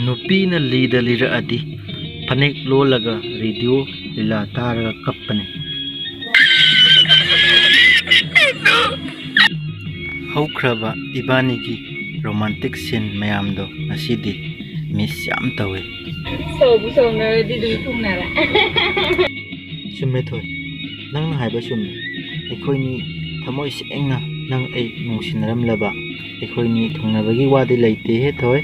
नुपीना लीदा लिरअदि फनेक लोलगा radio लीला तारगा कप्पने हौख्रबा इबानीगी romantic scene मयामदो नसीदी miss याम तवे सोबुसोंगरदि दुई थुंनारा चुम्मे थोय नंग हाइबा चुम्मे एखोइनी थमोइ सेंगना नंग ए नुसिनरमलबा एखोइनी थुंगनबगी वादि लैते हे थोय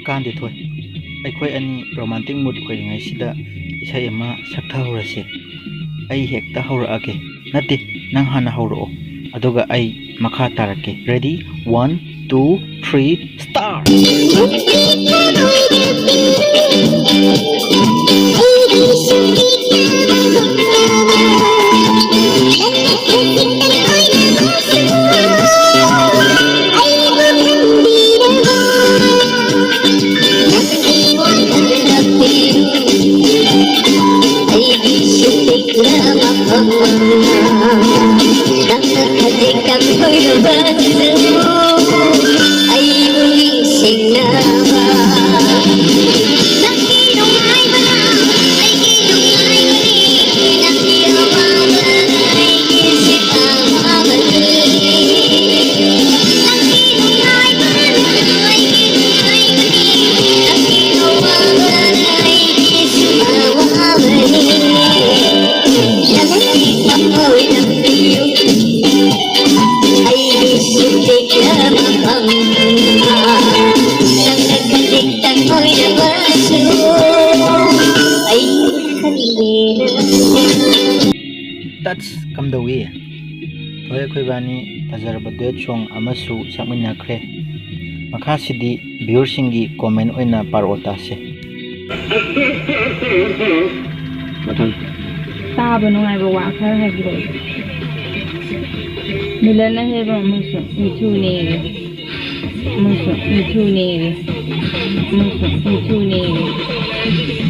कांदे थोय अखोई अनी रोमांटिक मूड खोइङाइसिदा इसै अमा सक्थाहौरसे अई हेक्ता हौरअगे नते नंग हाना हौरओ अदुगा अई मखा तारके ready 1 2 3 start That's come the way. Thoy khoibani fazarba duet song amasu sakminakre. Makhasidi viewer singi comment oina parota se. Matang. Taba nungaiba wa khar hagiro. Milana heba musu mitu nege. Musu mitu nege. Musu mitu nege.